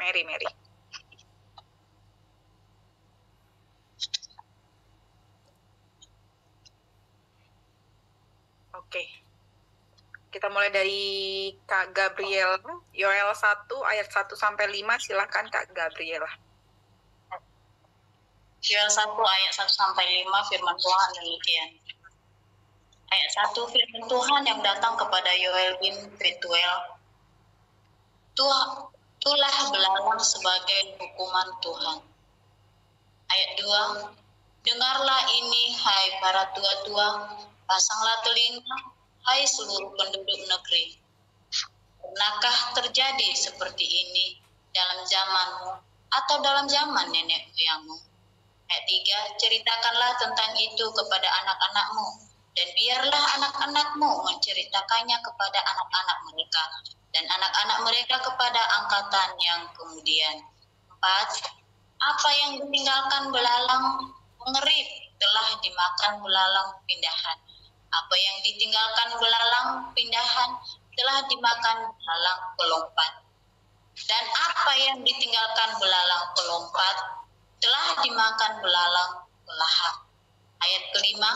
Mary. Oke. Kita mulai dari Kak Gabriel, Yoel 1 ayat 1 sampai 5, silakan Kak Gabriel. Yoel 1 ayat 1 sampai 5 firman Tuhan demikian. Ayat 1 firman Tuhan yang datang kepada Yoel bin Petuel. Itulah belalang sebagai hukuman Tuhan. Ayat 2. Dengarlah ini hai para tua-tua, pasanglah telinga hai seluruh penduduk negeri. Pernahkah terjadi seperti ini dalam zamanmu atau dalam zaman nenek moyangmu? Ayat 3, ceritakanlah tentang itu kepada anak-anakmu, dan biarlah anak-anakmu menceritakannya kepada anak-anak mereka, dan anak-anak mereka kepada angkatan yang kemudian. 4, apa yang ditinggalkan belalang mengerit telah dimakan belalang pindahan. Apa yang ditinggalkan belalang pindahan telah dimakan belalang pelompat. Dan apa yang ditinggalkan belalang pelompat telah dimakan belalang pelahap. Ayat kelima,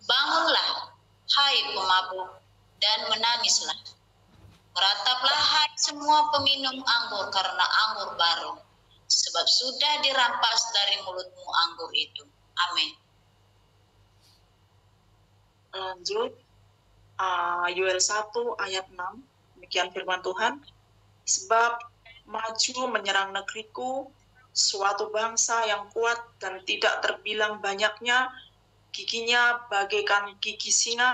bangunlah, hai pemabuk, dan menangislah. Merataplah, hai semua peminum anggur karena anggur baru, sebab sudah dirampas dari mulutmu anggur itu. Amin. Lanjut, Yoel 1 ayat 6, demikian firman Tuhan. Sebab maju menyerang negeriku suatu bangsa yang kuat dan tidak terbilang banyaknya, giginya bagaikan gigi singa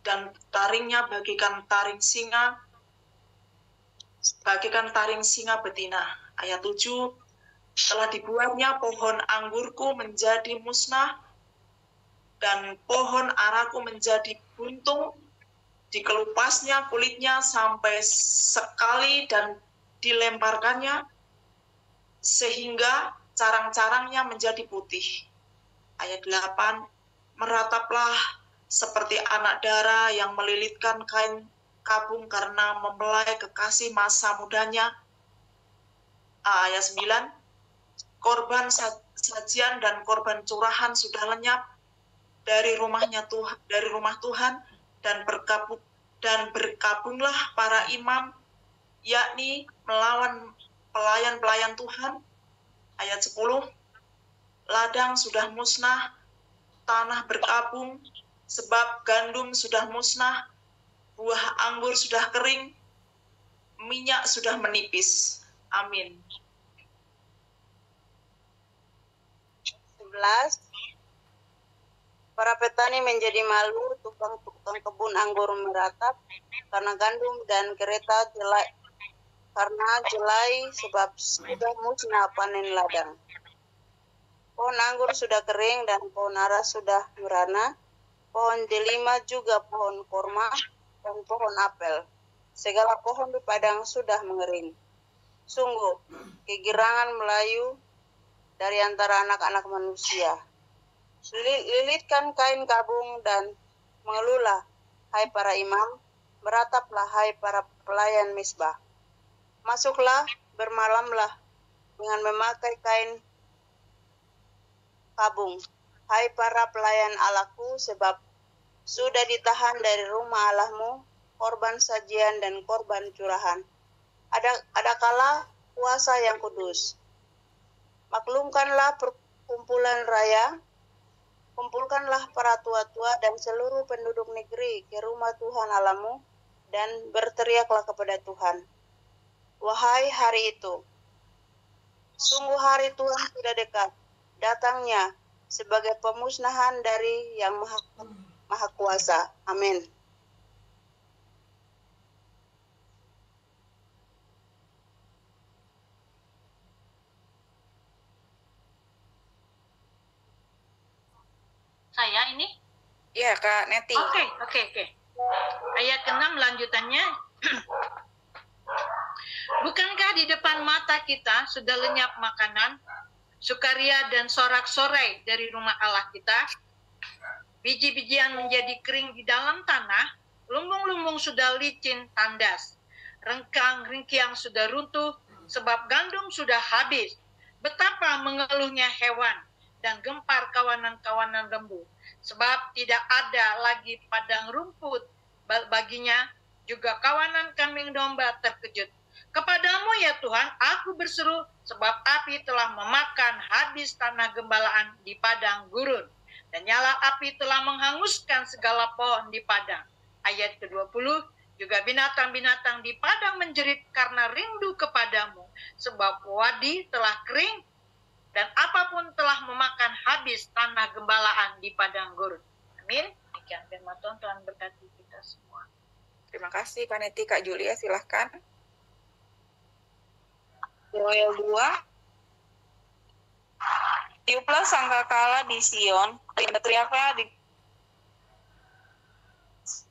dan taringnya bagaikan taring singa betina. Ayat 7, telah dibuatnya pohon anggurku menjadi musnah dan pohon araku menjadi buntung, dikelupasnya kulitnya sampai sekali dan dilemparkannya, sehingga carang-carangnya menjadi putih. Ayat 8, merataplah seperti anak dara yang melilitkan kain kabung karena mempelai kekasih masa mudanya. Ayat 9, korban sajian dan korban curahan sudah lenyap dari rumah Tuhan, dan berkabunglah para imam, yakni melawan pelayan-pelayan Tuhan. Ayat 10, ladang sudah musnah, tanah berkabung, sebab gandum sudah musnah, buah anggur sudah kering, minyak sudah menipis. Amin. 11. Para petani menjadi malu, tukang kebun anggur meratap karena gandum, dan kereta jelai sebab sudah musnah panen ladang. Pohon anggur sudah kering dan pohon ara sudah merana, pohon delima juga pohon korma dan pohon apel. Segala pohon di padang sudah mengering. Sungguh, kegirangan melayu dari antara anak-anak manusia. Lilitkan kain kabung dan mengeluhlah, hai para imam, merataplah, hai para pelayan misbah. Masuklah, bermalamlah dengan memakai kain kabung, hai para pelayan Allahku, sebab sudah ditahan dari rumah Allahmu korban sajian dan korban curahan. Adakala puasa yang kudus. Maklumkanlah perkumpulan raya, kumpulkanlah para tua-tua dan seluruh penduduk negeri ke rumah Tuhan Allahmu, dan berteriaklah kepada Tuhan. Wahai hari itu, sungguh hari Tuhan sudah dekat datangnya sebagai pemusnahan dari Yang Maha Kuasa. Amin. Saya ini? Iya, Kak Neti. Oke. Ayat ke-6 lanjutannya. Bukankah di depan mata kita sudah lenyap makanan, sukaria dan sorak-sorai dari rumah Allah kita? Biji-bijian menjadi kering di dalam tanah, lumbung-lumbung sudah licin tandas, rengkang-ringkiang sudah runtuh, sebab gandum sudah habis. Betapa mengeluhnya hewan dan gempar kawanan-kawanan lembu, sebab tidak ada lagi padang rumput baginya, juga kawanan kambing domba terkejut. Kepadamu ya Tuhan, aku berseru, sebab api telah memakan habis tanah gembalaan di padang gurun, dan nyala api telah menghanguskan segala pohon di padang. Ayat ke-20, juga binatang-binatang di padang menjerit karena rindu kepadamu, sebab wadi telah kering, dan apapun telah memakan habis tanah gembalaan di padang gurun. Amin. Demikian firman Tuhan berkati kita semua. Terima kasih Kak Neti. Kak Julia silahkan. Yoel 2. Tiuplah sangkakala di Sion, teriaklah di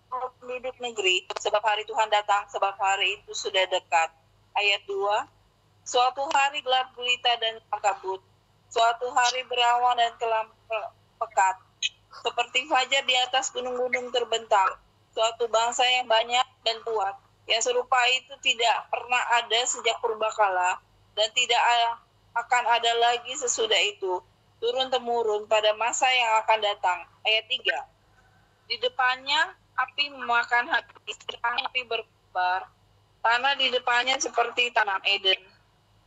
penduduk negeri, sebab hari Tuhan datang, sebab hari itu sudah dekat. Ayat 2. Suatu hari gelap gulita dan kabut, suatu hari berawan dan kelam pekat, seperti fajar di atas gunung-gunung terbentang. Suatu bangsa yang banyak dan kuat, yang serupa itu tidak pernah ada sejak purbakala, dan tidak akan ada lagi sesudah itu, turun-temurun pada masa yang akan datang. Ayat 3. Di depannya api memakan habis, api berkobar, tanah di depannya seperti tanah Eden.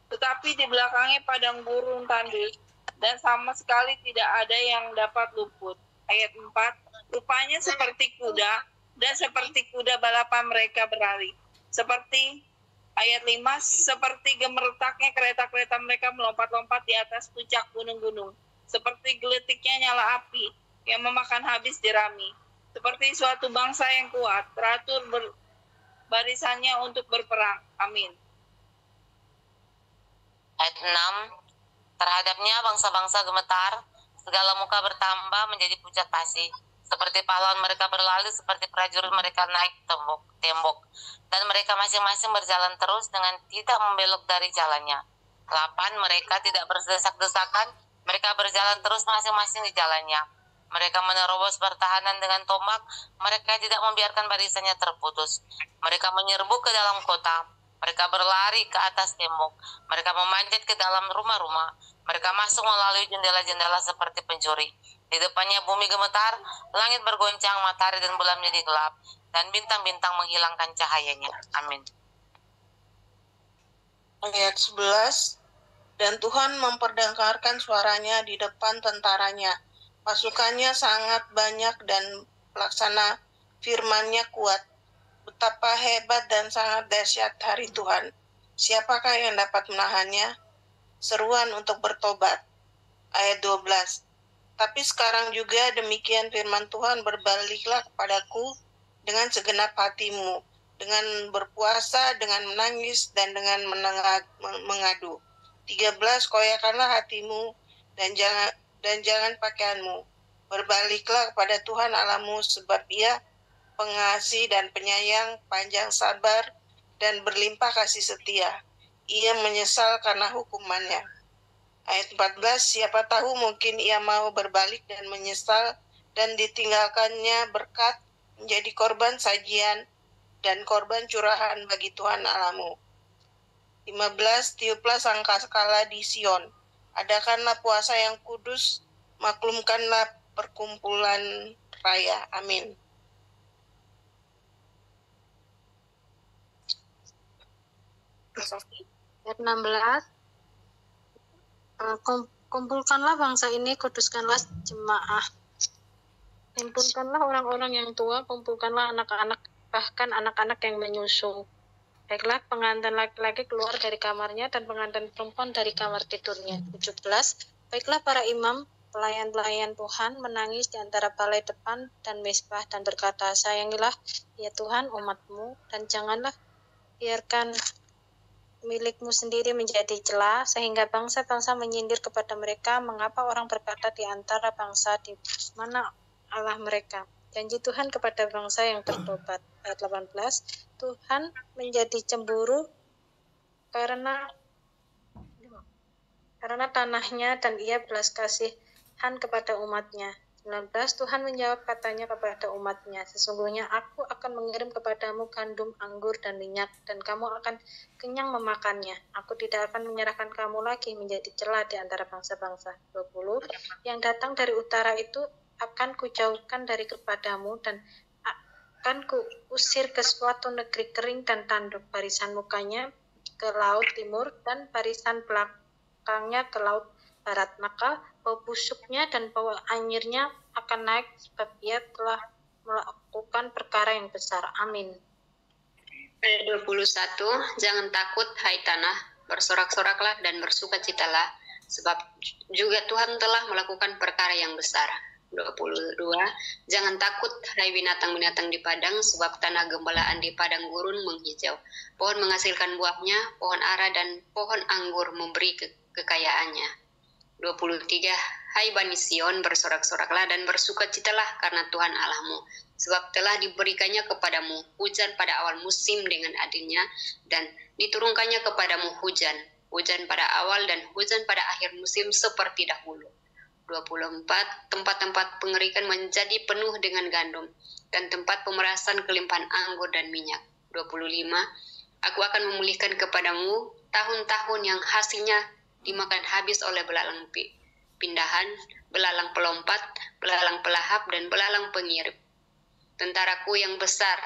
Tetapi di belakangnya padang gurun tandus, dan sama sekali tidak ada yang dapat luput. Ayat 4. Rupanya seperti kuda, dan seperti kuda balapan mereka berlari. Seperti, ayat 5, seperti gemeretaknya kereta-kereta mereka melompat-lompat di atas puncak gunung-gunung. Seperti geletiknya nyala api yang memakan habis jerami. Seperti suatu bangsa yang kuat, teratur barisannya untuk berperang. Amin. Ayat 6, terhadapnya bangsa-bangsa gemetar, segala muka bertambah menjadi pucat pasi. Seperti pahlawan mereka berlalu, seperti prajurit mereka naik tembok. Dan mereka masing-masing berjalan terus dengan tidak membelok dari jalannya. 8, mereka tidak berdesak-desakan, mereka berjalan terus masing-masing di jalannya. Mereka menerobos pertahanan dengan tombak, mereka tidak membiarkan barisannya terputus. Mereka menyerbu ke dalam kota, mereka berlari ke atas tembok, mereka memanjat ke dalam rumah-rumah, mereka masuk melalui jendela-jendela seperti pencuri. Di depannya bumi gemetar, langit bergoncang, matahari dan bulan menjadi gelap, dan bintang-bintang menghilangkan cahayanya. Amin. Ayat 11. Dan Tuhan memperdengarkan suaranya di depan tentaranya. Pasukannya sangat banyak dan pelaksana firman-Nya kuat. Betapa hebat dan sangat dahsyat hari Tuhan. Siapakah yang dapat menahannya? Seruan untuk bertobat. Ayat 12. Tapi sekarang juga demikian firman Tuhan, berbaliklah kepadaku dengan segenap hatimu, dengan berpuasa, dengan menangis, dan dengan mengadu. 13. Koyakanlah hatimu dan jangan pakaianmu. Berbaliklah kepada Tuhan Allahmu, sebab Ia pengasih dan penyayang, panjang sabar, dan berlimpah kasih setia. Ia menyesal karena hukumannya. Ayat 14, siapa tahu mungkin ia mau berbalik dan menyesal dan ditinggalkannya berkat menjadi korban sajian dan korban curahan bagi Tuhan Allahmu. 15, tiuplah sangkakala di Sion, adakanlah puasa yang kudus, maklumkanlah perkumpulan raya. Amin. Ayat 16, kumpulkanlah bangsa ini, kuduskanlah jemaah. Himpunkanlah orang-orang yang tua, kumpulkanlah anak-anak, bahkan anak-anak yang menyusu. Baiklah, pengantin laki-laki keluar dari kamarnya dan pengantin perempuan dari kamar tidurnya. 17, baiklah para imam, pelayan-pelayan Tuhan, menangis di antara balai depan dan mezbah dan berkata, sayangilah ya Tuhan umat-Mu, dan janganlah biarkan milikmu sendiri menjadi celah, sehingga bangsa-bangsa menyindir kepada mereka. Mengapa orang berkata di antara bangsa, di mana Allah mereka? Janji Tuhan kepada bangsa yang bertobat. Ayat 18, Tuhan menjadi cemburu karena tanahnya, dan Ia belas kasihan kepada umatnya. 19. Tuhan menjawab katanya kepada umatnya, sesungguhnya aku akan mengirim kepadamu gandum, anggur, dan minyak, dan kamu akan kenyang memakannya. Aku tidak akan menyerahkan kamu lagi menjadi cela di antara bangsa-bangsa. 20. Yang datang dari utara itu akan kujauhkan dari kepadamu, dan akan kuusir ke suatu negeri kering dan tanduk. Barisan mukanya ke laut timur, dan barisan belakangnya ke laut barat. Maka bau busuknya dan bau anyirnya akan naik, sebab ia telah melakukan perkara yang besar. Amin. Ayat 21, jangan takut hai tanah, bersorak-soraklah dan bersukacitalah, sebab juga Tuhan telah melakukan perkara yang besar. 22, jangan takut hai binatang-binatang di padang, sebab tanah gembalaan di padang gurun menghijau. Pohon menghasilkan buahnya, pohon ara dan pohon anggur memberi kekayaannya. 23, hai Bani Sion, bersorak-soraklah dan bersukacitalah karena Tuhan Allahmu, sebab telah diberikannya kepadamu hujan pada awal musim dengan adilnya, dan diturunkannya kepadamu hujan pada awal dan hujan pada akhir musim seperti dahulu. 24, tempat-tempat pengerikan menjadi penuh dengan gandum, dan tempat pemerasan kelimpahan anggur dan minyak. 25, aku akan memulihkan kepadamu tahun-tahun yang hasilnya dimakan habis oleh belalang pindahan, belalang pelompat, belalang pelahap, dan belalang pengirip. Tentaraku yang besar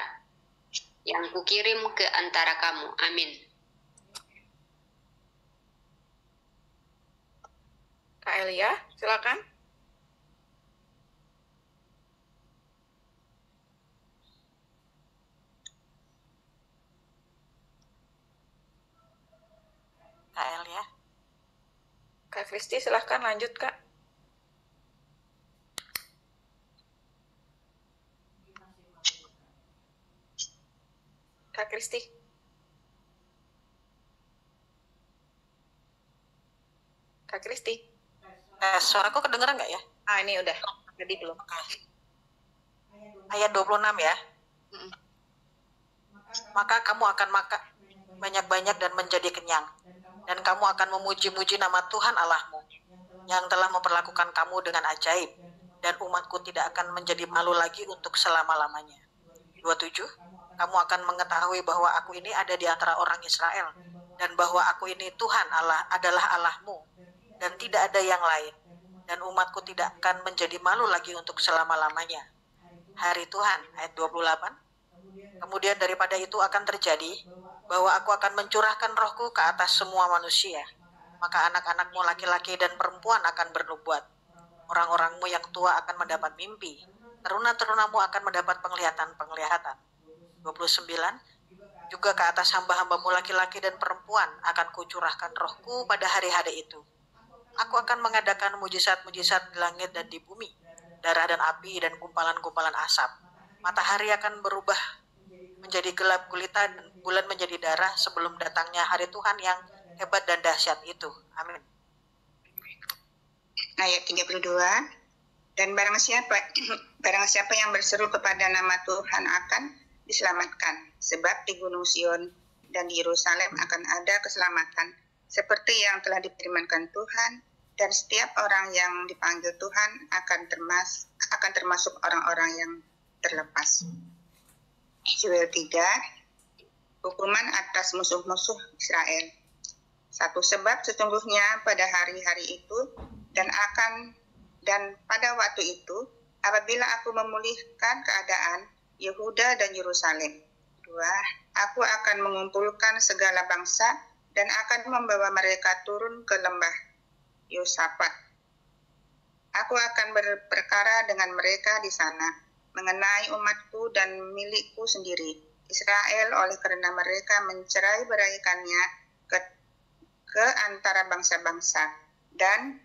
yang kukirim ke antara kamu. Amin. Kak Elia, silakan. Kak Elia. Kak Kristi, silahkan lanjut, Kak. Kak Kristi. Kak Kristi. Suaraku kedengeran nggak ya? Ini udah. Tadi belum. Ayat 26 ya. Maka kamu akan makan banyak-banyak dan menjadi kenyang. Dan kamu akan memuji-muji nama Tuhan Allahmu, yang telah memperlakukan kamu dengan ajaib, dan umatku tidak akan menjadi malu lagi untuk selama-lamanya. 27, kamu akan mengetahui bahwa aku ini ada di antara orang Israel, dan bahwa aku ini Tuhan Allah adalah Allahmu, dan tidak ada yang lain, dan umatku tidak akan menjadi malu lagi untuk selama-lamanya. Hari Tuhan, ayat 28, kemudian daripada itu akan terjadi, bahwa aku akan mencurahkan rohku ke atas semua manusia. Maka anak-anakmu laki-laki dan perempuan akan bernubuat. Orang-orangmu yang tua akan mendapat mimpi. Teruna-terunamu akan mendapat penglihatan-penglihatan. 29, juga ke atas hamba-hambamu laki-laki dan perempuan akan kucurahkan rohku pada hari-hari itu. Aku akan mengadakan mujizat-mujizat di langit dan di bumi, darah dan api dan gumpalan-gumpalan asap. Matahari akan berubah menjadi gelap gulita dan bulan menjadi darah sebelum datangnya hari Tuhan yang hebat dan dahsyat itu. Amin. Ayat 32, dan barang siapa yang berseru kepada nama Tuhan akan diselamatkan, sebab di Gunung Sion dan di Yerusalem akan ada keselamatan, seperti yang telah difirmankan Tuhan, dan setiap orang yang dipanggil Tuhan akan termasuk orang-orang yang terlepas. Yoel 3, hukuman atas musuh-musuh Israel. 1, sebab sesungguhnya pada hari-hari itu dan pada waktu itu, apabila aku memulihkan keadaan Yehuda dan Yerusalem. 2, aku akan mengumpulkan segala bangsa dan akan membawa mereka turun ke lembah Yosafat. Aku akan berperkara dengan mereka di sana, mengenai umatku dan milikku sendiri, Israel, oleh karena mereka mencerai beraikannya ke antara bangsa-bangsa dan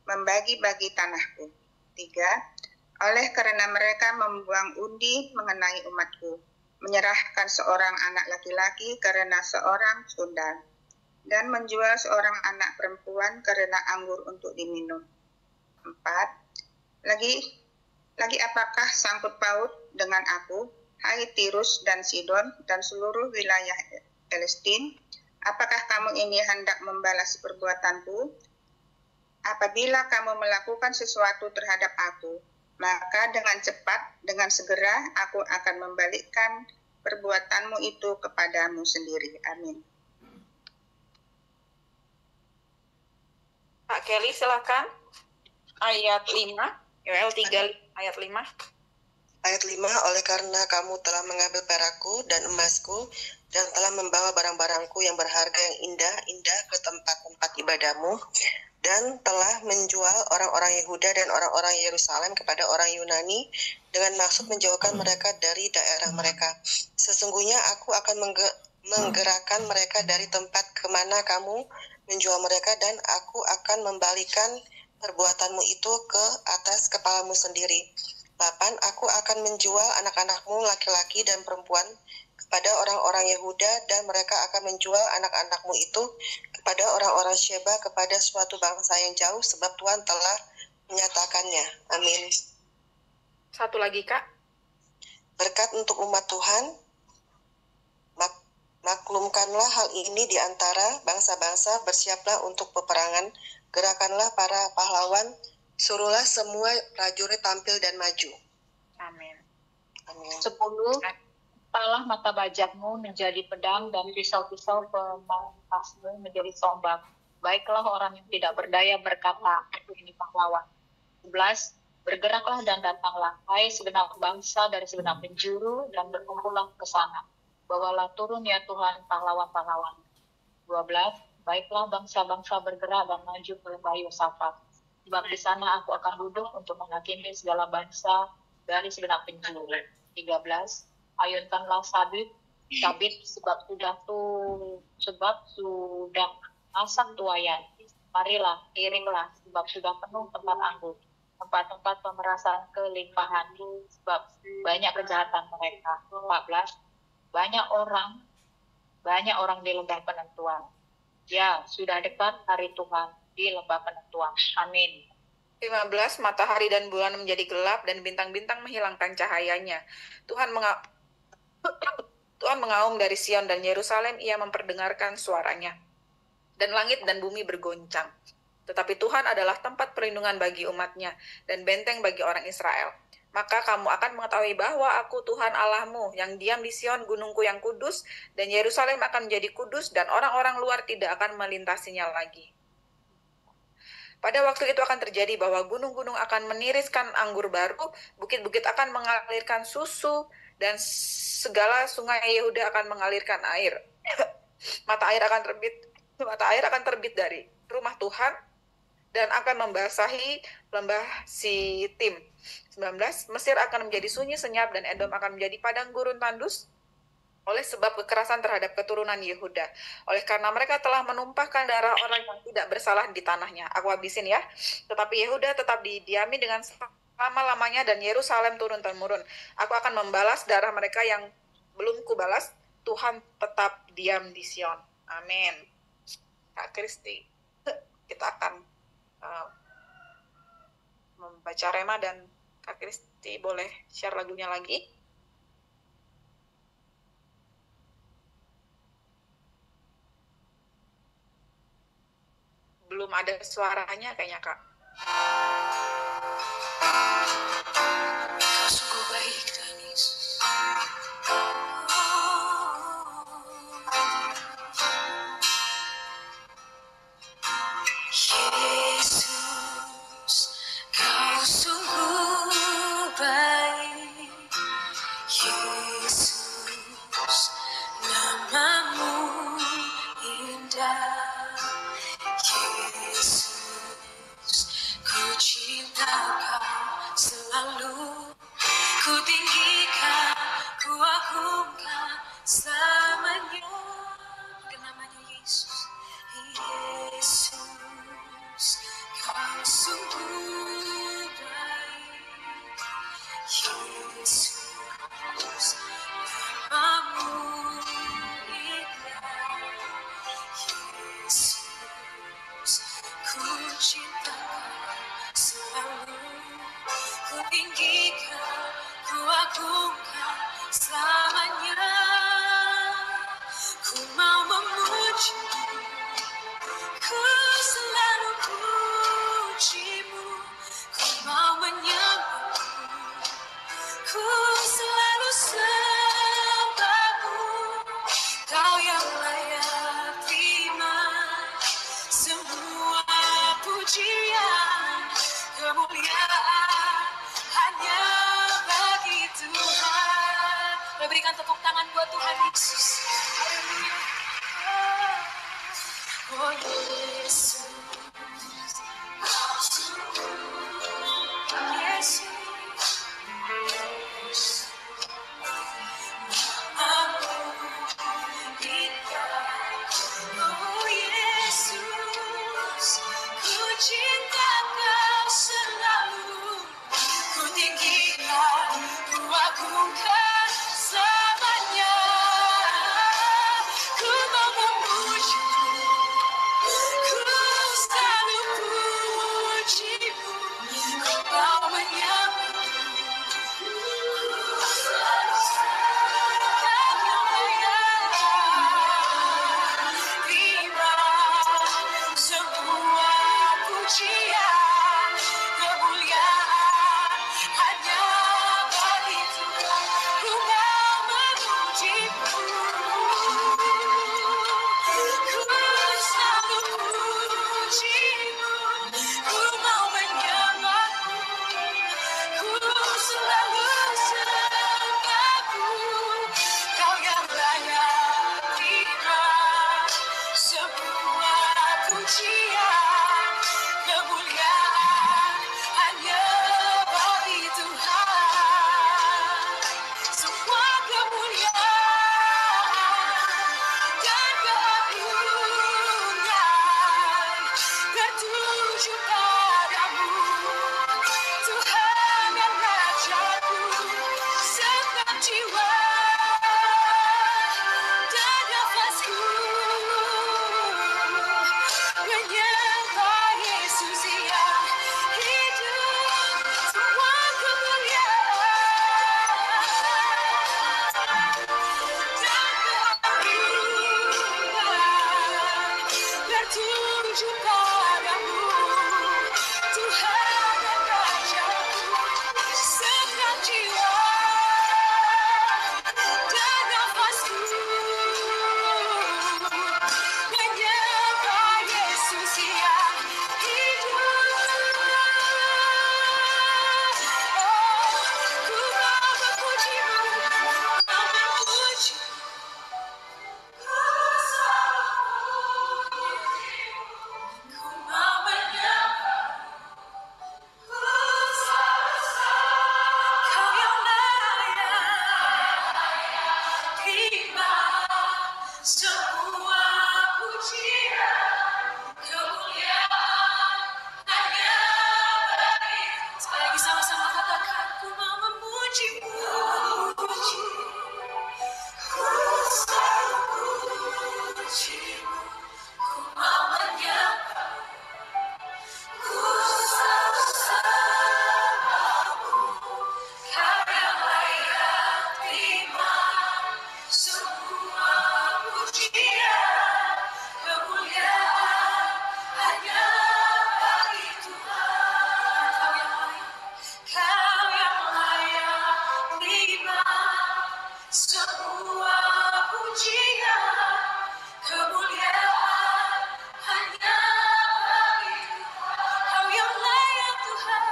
membagi-bagi tanahku. 3, oleh karena mereka membuang undi mengenai umatku, menyerahkan seorang anak laki-laki karena seorang sundal, dan menjual seorang anak perempuan karena anggur untuk diminum. 4, lagi apakah sangkut paut dengan aku, hai Tirus dan Sidon dan seluruh wilayah Palestina? Apakah kamu ini hendak membalas perbuatanku? Apabila kamu melakukan sesuatu terhadap aku, maka dengan cepat, dengan segera aku akan membalikkan perbuatanmu itu kepadamu sendiri. Amin. Kak Kelly silakan. Ayat 5, Yoel 3 ayat 5. Ayat 5, oleh karena kamu telah mengambil perakku dan emasku dan telah membawa barang-barangku yang berharga yang indah-indah ke tempat-tempat ibadahmu dan telah menjual orang-orang Yehuda dan orang-orang Yerusalem kepada orang Yunani dengan maksud menjauhkan mereka dari daerah mereka. Sesungguhnya aku akan menggerakkan mereka dari tempat kemana kamu menjual mereka dan aku akan membalikan perbuatanmu itu ke atas kepalamu sendiri. 8. Aku akan menjual anak-anakmu laki-laki dan perempuan kepada orang-orang Yehuda dan mereka akan menjual anak-anakmu itu kepada orang-orang Sheba kepada suatu bangsa yang jauh sebab Tuhan telah menyatakannya. Amin. Satu lagi, Kak. Berkat untuk umat Tuhan, maklumkanlah hal ini di antara bangsa-bangsa, bersiaplah untuk peperangan, gerakanlah para pahlawan, suruhlah semua prajurit tampil dan maju. Amin. Amin. 10. Talah mata bajakmu menjadi pedang dan pisau-pisau pemangkasmu menjadi tombak. Baiklah orang yang tidak berdaya berkata, aku ini pahlawan. 11. Bergeraklah dan datanglah, hai segenap bangsa dari segenap penjuru, dan berkumpullah ke sana. Bawalah turun ya Tuhan pahlawan-pahlawan. 12. Baiklah bangsa-bangsa bergerak dan maju ke lembah Yosafat. Sebab di sana aku akan duduk untuk menghakimi segala bangsa dari segenap penjuru. 13. Ayunkanlah sabit sebab sudah masak tuayan. Marilah, iringlah sebab sudah penuh tempat anggur. Tempat-tempat pemerasan kelimpahan sebab banyak kejahatan mereka. 14. Banyak orang di lembah penentuan. Ya, sudah dekat hari Tuhan di lembah penentuan. Amin. 15. Matahari dan bulan menjadi gelap dan bintang-bintang menghilangkan cahayanya. Tuhan mengaum dari Sion dan Yerusalem, ia memperdengarkan suaranya. Dan langit dan bumi bergoncang. Tetapi Tuhan adalah tempat perlindungan bagi umatnya dan benteng bagi orang Israel. Maka kamu akan mengetahui bahwa aku Tuhan Allahmu yang diam di Sion, gunungku yang kudus, dan Yerusalem akan menjadi kudus dan orang-orang luar tidak akan melintasinya lagi. Pada waktu itu akan terjadi bahwa gunung-gunung akan meniriskan anggur baru, bukit-bukit akan mengalirkan susu, dan segala sungai Yehuda akan mengalirkan air. Mata air akan terbit dari rumah Tuhan dan akan membasahi lembah Sitim. 19. Mesir akan menjadi sunyi senyap dan Edom akan menjadi padang gurun tandus oleh sebab kekerasan terhadap keturunan Yehuda. Oleh karena mereka telah menumpahkan darah orang yang tidak bersalah di tanahnya. Aku habisin ya. Tetapi Yehuda tetap didiami dengan selama-lamanya dan Yerusalem turun-temurun. Aku akan membalas darah mereka yang belum kubalas. Tuhan tetap diam di Sion. Amin. Kak Kristi, kita akan membaca Rema dan Kak Kristi boleh share lagunya lagi. Belum ada suaranya kayaknya, Kak. Kau sungguh baik, Tuhan Yesus. Yesus, kau sungguh baik. Yesus, namamu indah. Yesus, ku cinta kau selalu. Ku tinggikan, ku agungkan selamanya. Namanya Yesus. Yesus, kau sungguh baik. Yesus, namamu indah. Yesus, ku cinta selalu. Ku tinggikan, ku agungkan selamanya. Ku mau memuji, ku selalu Oh Yesus, Yesus, aku kita. Oh Yesus, ku cinta Kau selalu. Ku tinggikan, ku agungkan selamanya. Ku mau memuji-Mu, ku selalu puji-Mu. Ku mau menyembah-Mu, ku selalu terima semua pujian, kemuliaan hanya bagi Tuhan. Ku mau memuji-Mu, ku selalu puji-Mu. Ku mau menyembah-Mu, ku selalu sembah-Mu. Kau yang layak terima semua pujian, kemuliaan hanya bagi Tuhan. Semua kemuliaan dan keagungan tertuju padamu, Tuhan dan Rajaku. Segenap jiwa dan nafasku menyembah Yesus yang hidup. Semua kemuliaan dan keagungan tertuju padamu, Tuhan dan Rajaku. Segenap jiwa dan nafasku menyembah Yesus yang hidup. Oh, ku mau memuji-Mu, mau memuji-Mu, ku selalu puji-Mu. Ku mau menyembah-Mu, ku selalu sembah. Kau yang layak terima semua pujian, kemuliaan hanya bagi. Sekali lagi sama-sama katakan, ku mau memuji-Mu, ku selalu puji-Mu. Ku mau menyembah-Mu, ku selalu sembah-Mu. Kau yang layak terima semua pujian, kemuliaan hanya bagi Tuhan. Kau yang layak terima semua pujian, kemuliaan hanya bagi Tuhan. Kau yang layak Tuhan,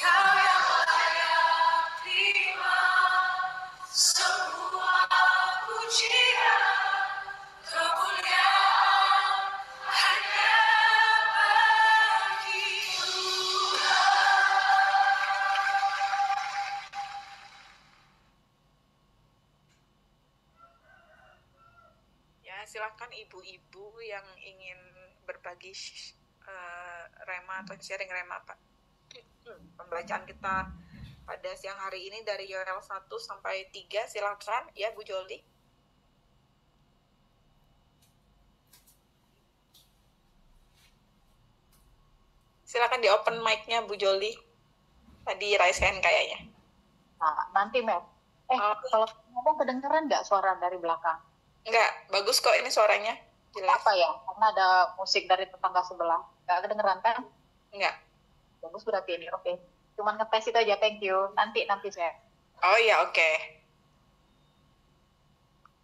Kau yang layak terima semua pujian, kemuliaan hanya bagi Tuhan. Ya, silakan ibu-ibu yang ingin berbagi rema atau sharing rema, Pak. Pembacaan kita pada siang hari ini dari Yoel 1 sampai 3, silakan ya Bu Joli. Silakan di open mic-nya Bu Joli. Tadi raise hand kayaknya. Nah, nanti Mel. Kalau ngomong kedengeran nggak suara dari belakang? Enggak, bagus kok ini suaranya. Jelas. Apa ya? Karena ada musik dari tetangga sebelah. Nggak kedengeran kan? Enggak. Bagus berarti ini, oke. Cuman ngetes itu aja, thank you. Nanti saya. Oh ya, oke.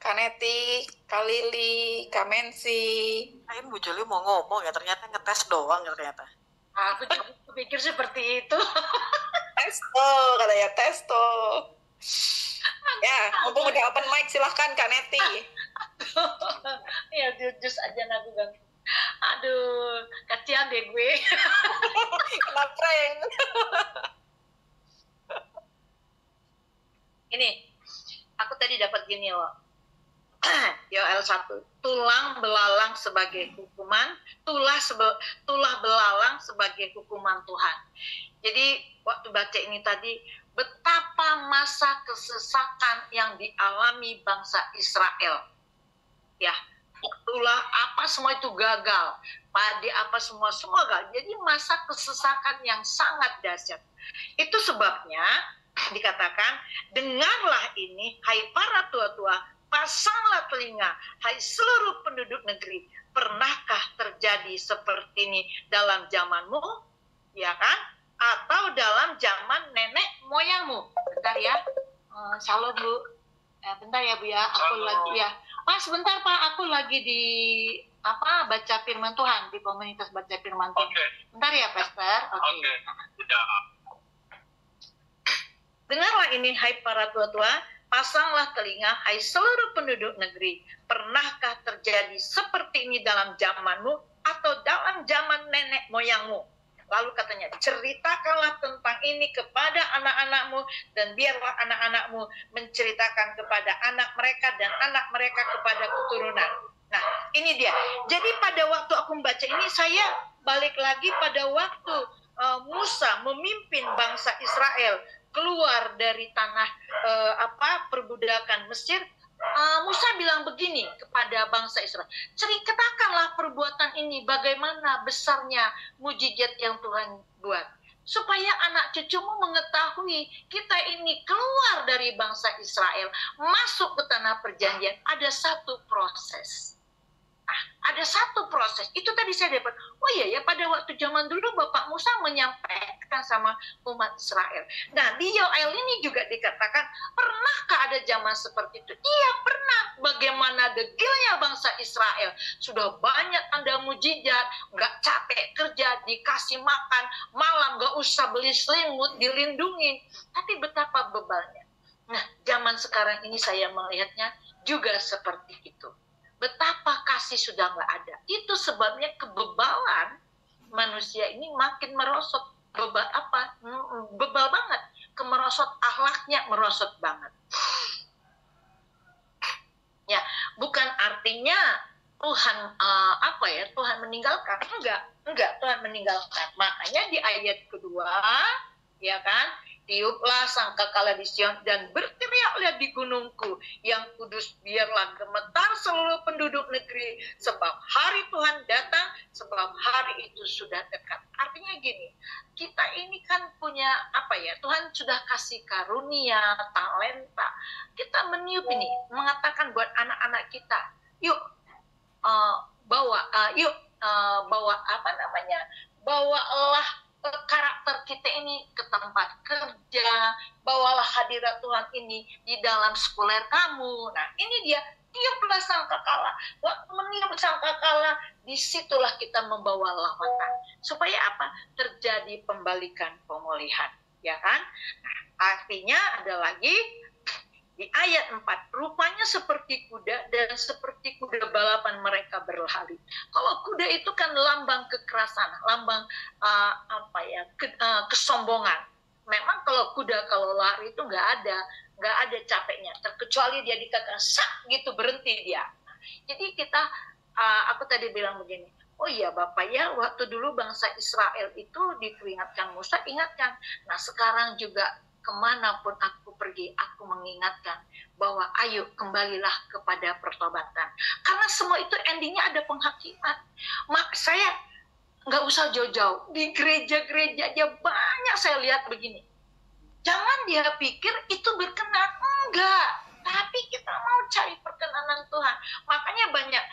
Kak Neti, Kak Lili, Kak Mensi. Kain Bu Juli mau ngomong ya, ternyata ngetes doang ya ternyata. Aku juga pikir seperti itu. Testo, katanya testo. Ya, mumpung udah open mic, silahkan Kak Neti. Ya, jus aja aku ganti. Aduh, kasihan deh gue. Kena prank. Ini, aku tadi dapat gini loh. Yoel 1, tulang belalang sebagai hukuman, tulah belalang sebagai hukuman Tuhan. Jadi waktu baca ini tadi, betapa masa kesesakan yang dialami bangsa Israel. Ya, tulah apa semua itu gagal, padi apa semua gagal. Jadi masa kesesakan yang sangat dahsyat. Itu sebabnya dikatakan, dengarlah ini, hai para tua-tua, pasanglah telinga, hai seluruh penduduk negeri. Pernahkah terjadi seperti ini dalam zamanmu? Ya kan? Atau dalam zaman nenek moyangmu? Bentar ya, shalom Bu. Bentar ya Bu ya, aku lagi ya. Mas, sebentar Pak, aku lagi di baca firman Tuhan di komunitas baca firman Tuhan. Bentar ya, Pastor. Oke. Dengarlah ini, hai para tua-tua, pasanglah telinga, hai seluruh penduduk negeri. Pernahkah terjadi seperti ini dalam zamanmu atau dalam zaman nenek moyangmu? Lalu katanya, ceritakanlah tentang ini kepada anak-anakmu, dan biarlah anak-anakmu menceritakan kepada anak mereka dan anak mereka kepada keturunan. Nah, ini dia. Jadi pada waktu aku membaca ini, saya balik lagi pada waktu Musa memimpin bangsa Israel keluar dari tanah perbudakan Mesir. Musa bilang begini kepada bangsa Israel, ceritakanlah perbuatan ini, bagaimana besarnya mujizat yang Tuhan buat, supaya anak cucumu mengetahui kita ini keluar dari bangsa Israel, masuk ke tanah perjanjian. Ada satu proses. Ada satu proses. Itu tadi saya dapat. Oh iya ya, pada waktu zaman dulu Bapak Musa menyampaikan sama umat Israel. Nah, di Yoel ini juga dikatakan, pernahkah ada zaman seperti itu? Iya, pernah. Bagaimana degilnya bangsa Israel. Sudah banyak tanda mujizat, nggak capek kerja, dikasih makan, malam nggak usah beli selimut, dilindungi. Tapi betapa bebalnya. Nah, zaman sekarang ini saya melihatnya juga seperti itu. Betapa kasih sudah nggak ada. Itu sebabnya kebebalan manusia ini makin merosot. Bebal banget. Kemerosot, akhlaknya merosot banget. Ya, bukan artinya Tuhan Tuhan meninggalkan. Enggak Tuhan meninggalkan. Makanya di ayat kedua, ya kan, tiuplah sangkakala di Sion dan berteriaklah di gunungku yang kudus, biarlah gemetar seluruh penduduk negeri, sebab hari Tuhan datang, sebab hari itu sudah dekat. Artinya gini, kita ini kan punya Tuhan sudah kasih karunia, talenta. Kita meniup ini, mengatakan buat anak-anak kita, yuk bawalah karakter kita ini ke tempat kerja, bawalah hadirat Tuhan ini di dalam sekuler kamu. Nah, ini dia, tiuplah sangkakala. Waktu meniup sangkakala, disitulah kita membawa lawatan. Supaya apa? Terjadi pembalikan, pemulihan, ya kan? Nah, artinya ada lagi di ayat 4, rupanya seperti kuda dan seperti kuda balapan mereka berlari. Kalau kuda itu kan lambang kekerasan, lambang kesombongan. Memang kalau kuda kalau lari itu nggak ada capeknya, terkecuali dia dikatakan sak gitu berhenti dia. Jadi kita, aku tadi bilang begini, oh iya Bapak ya, waktu dulu bangsa Israel itu diperingatkan Musa, ingatkan. Nah sekarang juga kemanapun aku pergi, aku mengingatkan bahwa ayo kembalilah kepada pertobatan. Karena semua itu endingnya ada penghakiman. Saya nggak usah jauh-jauh, di gereja-gereja aja banyak saya lihat begini. Jangan dia pikir itu berkenan, enggak. Tapi kita mau cari perkenanan Tuhan. Makanya banyak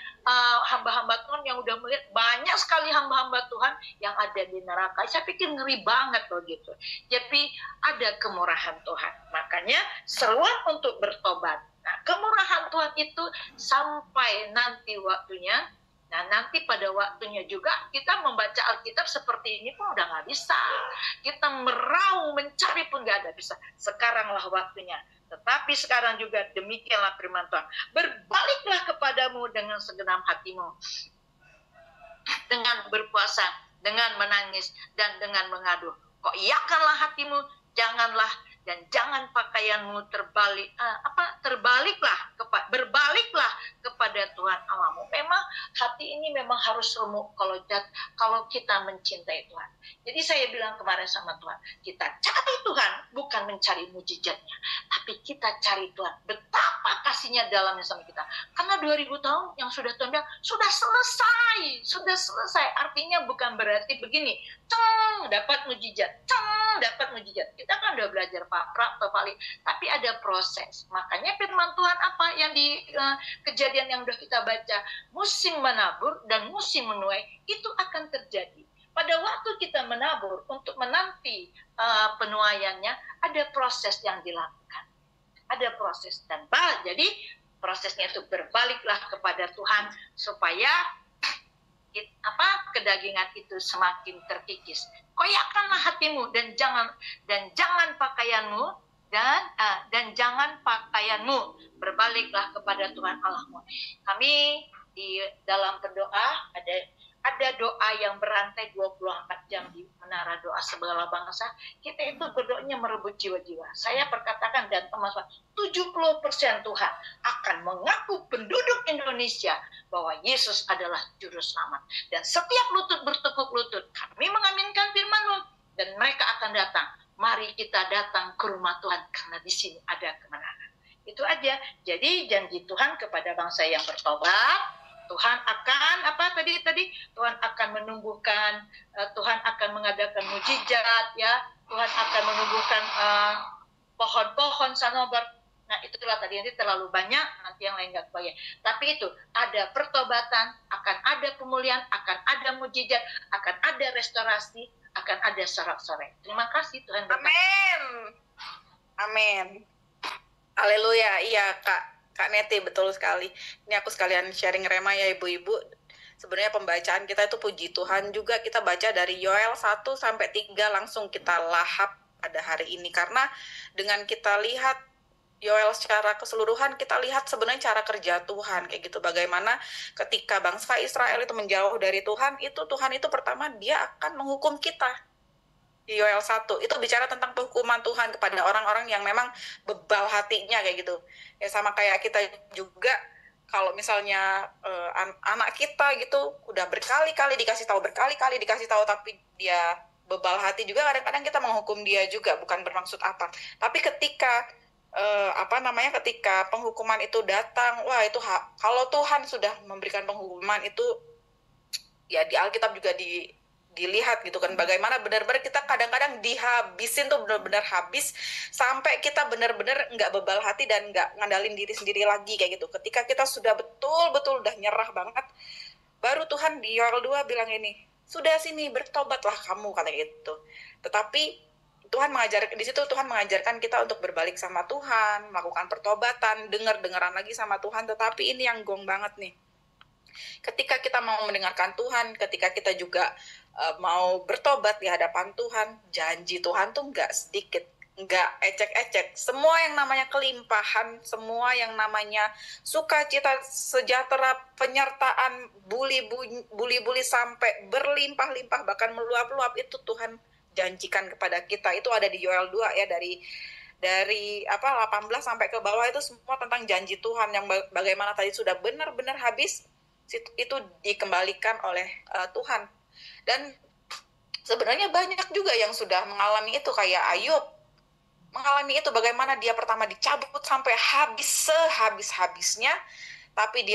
hamba-hamba Tuhan yang udah melihat, banyak sekali hamba-hamba Tuhan yang ada di neraka. Saya pikir ngeri banget loh gitu. Jadi ada kemurahan Tuhan. Makanya seruan untuk bertobat. Nah, kemurahan Tuhan itu sampai nanti waktunya. Nah, nanti pada waktunya juga kita membaca Alkitab seperti ini pun udah nggak bisa. Kita meraung, mencari pun nggak ada bisa. Sekaranglah waktunya. Tetapi sekarang juga demikianlah firman Tuhan. Berbaliklah kepadamu dengan segenap hatimu. dengan berpuasa, dengan menangis, dan dengan mengadu. Koyakkanlah hatimu, janganlah dan jangan pakaianmu berbaliklah kepada Tuhan Allahmu. Memang hati ini memang harus remuk kalau kita mencintai Tuhan. Jadi saya bilang kemarin sama Tuhan, kita cari Tuhan bukan mencari mujizatnya, tapi kita cari Tuhan. Betapa kasihnya dalamnya sama kita. Karena 2000 tahun yang sudah Tuhan bilang sudah selesai. Artinya bukan berarti begini, dapat mujizat, dapat mujizat. Kita kan udah belajar tapi ada proses. Makanya firman Tuhan apa yang di kejadian yang udah kita baca, musim menabur dan musim menuai itu akan terjadi. Pada waktu kita menabur untuk menanti penuaiannya, ada proses yang dilakukan. Ada proses jadi prosesnya itu berbaliklah kepada Tuhan supaya kedagingan itu semakin terkikis. Koyakkanlah hatimu dan jangan pakaianmu dan jangan pakaianmu, berbaliklah kepada Tuhan Allahmu. Kami di dalam berdoa ada doa yang berantai 24 jam di Menara Doa Segala Bangsa. Kita itu berdoanya merebut jiwa-jiwa. Saya perkatakan dan teman-teman, 70% Tuhan akan mengaku penduduk Indonesia bahwa Yesus adalah juru selamat. Dan setiap lutut bertekuk lutut, kami mengaminkan firman-Mu dan mereka akan datang. Mari kita datang ke rumah Tuhan karena di sini ada kemenangan. Itu aja. Jadi janji Tuhan kepada bangsa yang bertobat, Tuhan akan Tuhan akan menumbuhkan, Tuhan akan mengadakan mujizat, ya. Tuhan akan menumbuhkan pohon-pohon sanobar. Nah, itulah tadi, nanti terlalu banyak, nanti yang lain nggak kebayang. Tapi itu ada pertobatan, akan ada pemulihan, akan ada mujizat, akan ada restorasi, akan ada sorak-sorai. Terima kasih Tuhan. Amin. Amin. Haleluya. Iya, Kak Neti, betul sekali. Ini aku sekalian sharing rema ya ibu-ibu. Sebenarnya pembacaan kita itu puji Tuhan juga, kita baca dari Yoel 1-3 langsung kita lahap pada hari ini. Karena dengan kita lihat Yoel secara keseluruhan, kita lihat sebenarnya cara kerja Tuhan kayak gitu. Bagaimana ketika bangsa Israel itu menjauh dari Tuhan itu pertama dia akan menghukum kita. Di Yoel 1 itu bicara tentang penghukuman Tuhan kepada orang-orang yang memang bebal hatinya kayak gitu. Ya sama kayak kita juga, kalau misalnya anak kita gitu udah berkali-kali dikasih tahu tapi dia bebal hati juga, kadang-kadang kita menghukum dia juga, bukan bermaksud apa. Tapi ketika ketika penghukuman itu datang, wah itu kalau Tuhan sudah memberikan penghukuman itu ya di Alkitab juga dilihat gitu kan, bagaimana benar-benar kita kadang-kadang dihabisin tuh, benar-benar habis sampai kita benar-benar nggak bebal hati dan nggak ngandalin diri sendiri lagi kayak gitu. Ketika kita sudah betul-betul udah nyerah banget, baru Tuhan di Yoel 2 bilang ini, sudah sini bertobatlah kamu, kata gitu. Tetapi Tuhan di situ Tuhan mengajarkan kita untuk berbalik sama Tuhan, melakukan pertobatan, dengar-dengaran lagi sama Tuhan. Tetapi ini yang gong banget nih. Ketika kita mau mendengarkan Tuhan, ketika kita juga mau bertobat di hadapan Tuhan, janji Tuhan tuh nggak sedikit, nggak ecek-ecek. Semua yang namanya kelimpahan, semua yang namanya sukacita, sejahtera, penyertaan, buli-buli sampai berlimpah-limpah, bahkan meluap-luap, itu Tuhan janjikan kepada kita. Itu ada di Yoel 2 ya, dari 18 sampai ke bawah itu semua tentang janji Tuhan yang bagaimana tadi sudah benar-benar habis, itu dikembalikan oleh Tuhan. Dan sebenarnya banyak juga yang sudah mengalami itu, kayak Ayub mengalami itu, bagaimana dia pertama dicabut sampai habis sehabis-habisnya, tapi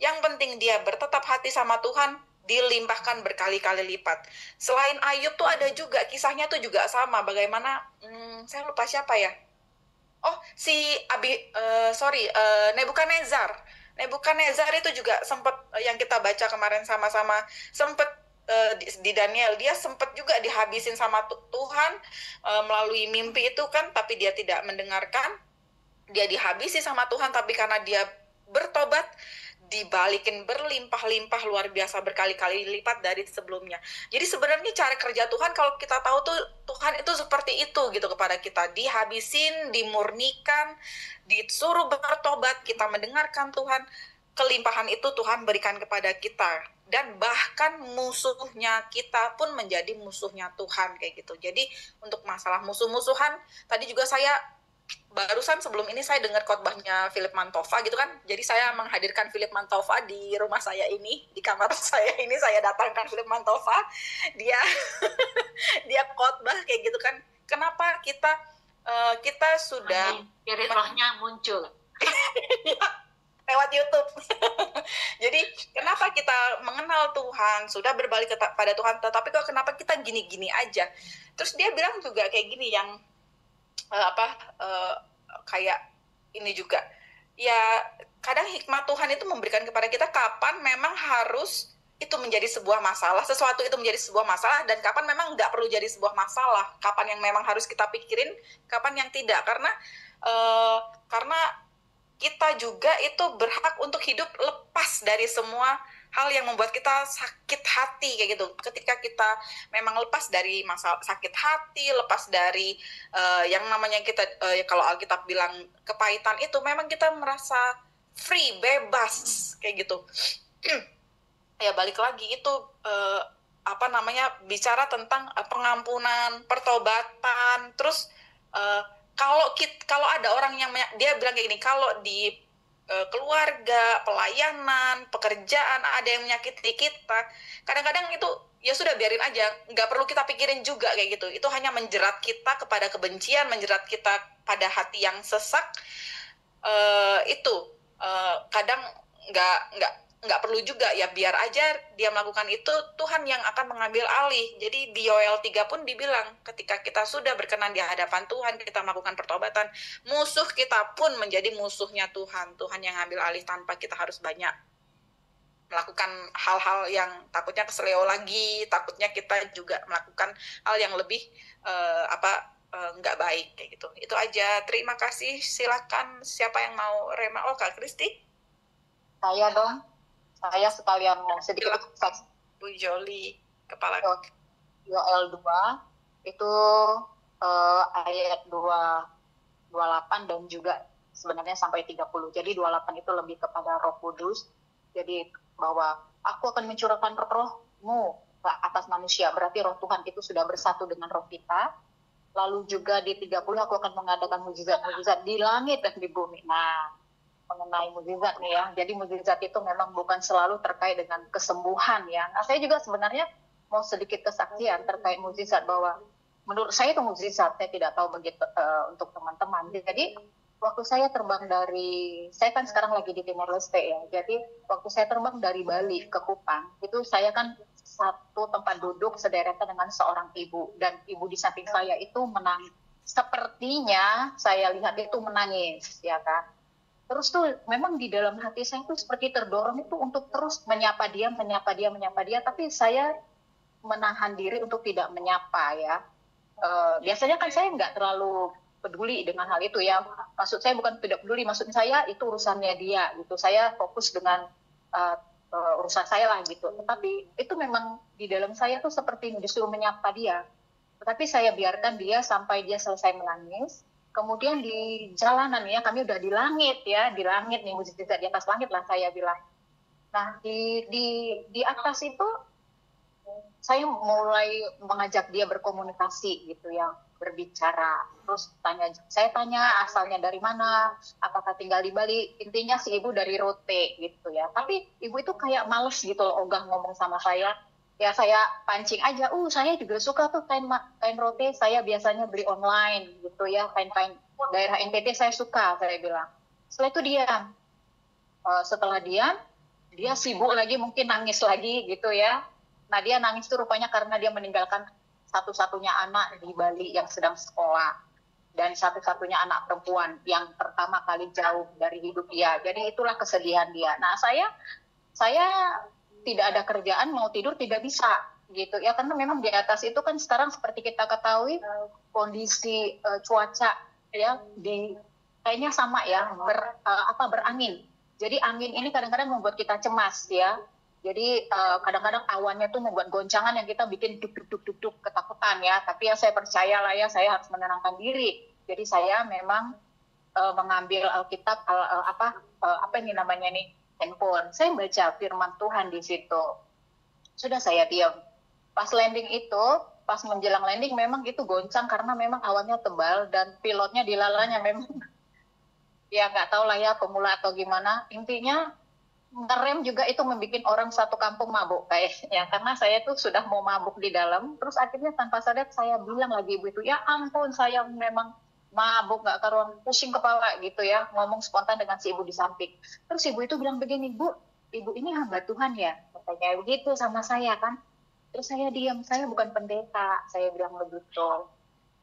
yang penting dia bertetap hati sama Tuhan, dilimpahkan berkali-kali lipat. Selain Ayub tuh ada juga kisahnya tuh juga sama, bagaimana saya lupa siapa ya, Nebukadnezar itu juga sempat, yang kita baca kemarin sama-sama, sempat di Daniel, dia sempat juga dihabisin sama Tuhan melalui mimpi itu kan, tapi dia tidak mendengarkan, dia dihabisi sama Tuhan, tapi karena dia bertobat, dibalikin berlimpah-limpah luar biasa, berkali-kali lipat dari sebelumnya. Jadi sebenarnya cara kerja Tuhan, kalau kita tahu tuh Tuhan itu seperti itu gitu kepada kita, dihabisin, dimurnikan, disuruh bertobat, kita mendengarkan Tuhan, kelimpahan itu Tuhan berikan kepada kita, dan bahkan musuhnya kita pun menjadi musuhnya Tuhan kayak gitu. Jadi untuk masalah musuh-musuhan, tadi juga saya barusan sebelum ini saya dengar khotbahnya Philip Mantova gitu kan. Jadi saya menghadirkan Philip Mantova di rumah saya ini, di kamar saya ini saya datangkan Philip Mantova. Dia dia khotbah kayak gitu kan. Kenapa kita sudah spirit rohnya muncul lewat YouTube. Jadi kenapa kita mengenal Tuhan, sudah berbalik pada Tuhan, tetapi kok kenapa kita gini-gini aja? Terus dia bilang juga kayak gini yang kayak ini juga. Ya kadang hikmat Tuhan itu memberikan kepada kita kapan memang harus itu menjadi sebuah masalah, sesuatu itu menjadi sebuah masalah, dan kapan memang nggak perlu jadi sebuah masalah, kapan yang memang harus kita pikirin, kapan yang tidak, karena kita juga itu berhak untuk hidup lepas dari semua hal yang membuat kita sakit hati kayak gitu. Ketika kita memang lepas dari masalah sakit hati, lepas dari yang namanya kita kalau Alkitab bilang kepahitan itu, memang kita merasa free, bebas kayak gitu. Ya balik lagi itu bicara tentang pengampunan, pertobatan, terus kalau ada orang yang dia bilang kayak gini, kalau di keluarga, pelayanan, pekerjaan ada yang menyakiti kita, kadang-kadang itu ya sudah biarin aja, nggak perlu kita pikirin juga kayak gitu. Itu hanya menjerat kita kepada kebencian, menjerat kita pada hati yang sesak. Kadang nggak perlu juga, ya biar aja dia melakukan itu, Tuhan yang akan mengambil alih. Jadi di Yoel 3 pun dibilang, ketika kita sudah berkenan di hadapan Tuhan, kita melakukan pertobatan, musuh kita pun menjadi musuhnya Tuhan. Tuhan yang ngambil alih tanpa kita harus banyak melakukan hal-hal yang takutnya keseleo lagi, takutnya kita juga melakukan hal yang lebih nggak baik kayak gitu. Itu aja. Terima kasih. Silakan siapa yang mau rema. Oh, Kak Kristi. saya dong. Saya sekalian mau sedikit Bu Joli, kepala Yoel 2 itu ayat 28 dan juga sebenarnya sampai 30. Jadi 28 itu lebih kepada Roh Kudus. Jadi bahwa aku akan mencurahkan rohmu ke atas manusia. Berarti roh Tuhan itu sudah bersatu dengan roh kita. Lalu juga di 30 aku akan mengadakan mujizat-mujizat di langit dan di bumi. Nah, mengenai mukjizat nih ya. Jadi mukjizat itu memang bukan selalu terkait dengan kesembuhan ya. Nah, saya juga sebenarnya mau sedikit kesaksian terkait mukjizat, bahwa menurut saya itu mukjizat. Saya tidak tahu begitu untuk teman-teman. Jadi waktu saya terbang saya kan sekarang lagi di Timor Leste ya. Jadi waktu saya terbang dari Bali ke Kupang, itu saya kan satu tempat duduk sederetan dengan seorang ibu, dan ibu di samping saya itu menangis. Sepertinya saya lihat itu menangis ya kan. Terus tuh memang di dalam hati saya tuh seperti terdorong itu untuk terus menyapa dia, tapi saya menahan diri untuk tidak menyapa ya. Biasanya kan saya nggak terlalu peduli dengan hal itu ya. Maksud saya bukan tidak peduli, maksud saya itu urusannya dia gitu. Saya fokus dengan urusan saya lah gitu. Tetapi itu memang di dalam saya tuh seperti disuruh menyapa dia. Tetapi saya biarkan dia sampai dia selesai menangis. Kemudian di jalanan ya, kami udah di langit nih, mujizat di atas langit lah saya bilang. Nah di atas itu saya mulai mengajak dia berkomunikasi gitu ya, berbicara. Terus saya tanya asalnya dari mana, apakah tinggal di Bali. Intinya si ibu dari Rote gitu ya. Tapi ibu itu kayak males gitu loh, ogah ngomong sama saya. Ya saya pancing aja, saya juga suka tuh kain Rote, saya biasanya beli online gitu ya, kain-kain daerah NTT saya suka, saya bilang. Setelah itu diam. Setelah diam, dia sibuk lagi, mungkin nangis lagi gitu ya. Nah dia nangis tuh rupanya karena dia meninggalkan satu-satunya anak di Bali yang sedang sekolah, dan satu-satunya anak perempuan yang pertama kali jauh dari hidup dia. Jadi itulah kesedihan dia. Nah saya tidak ada kerjaan, mau tidur tidak bisa gitu ya, karena memang di atas itu kan sekarang seperti kita ketahui kondisi cuaca ya kayaknya sama ya, berangin. Jadi angin ini kadang-kadang membuat kita cemas ya. Jadi kadang-kadang awannya tuh membuat goncangan yang kita bikin duk ketakutan ya. Tapi ya saya percaya lah ya, saya harus menenangkan diri. Jadi saya memang mengambil Alkitab apa ini namanya nih, handphone. Saya baca firman Tuhan di situ. Sudah saya diam. Pas landing itu, pas menjelang landing memang itu goncang karena memang awannya tebal dan pilotnya dilalanya memang ya nggak tahu lah ya pemula atau gimana. Intinya ngerem juga itu membuat orang satu kampung mabuk kayaknya, karena saya tuh sudah mau mabuk di dalam, terus akhirnya tanpa sadar saya bilang lagi ibu itu, ya ampun saya memang mabuk nggak karuan, pusing kepala gitu ya, ngomong spontan dengan si ibu di samping. Terus ibu itu bilang begini, Bu, ibu ini hamba Tuhan ya, katanya begitu sama saya kan. Terus saya diam, saya bukan pendeta, saya bilang begitu.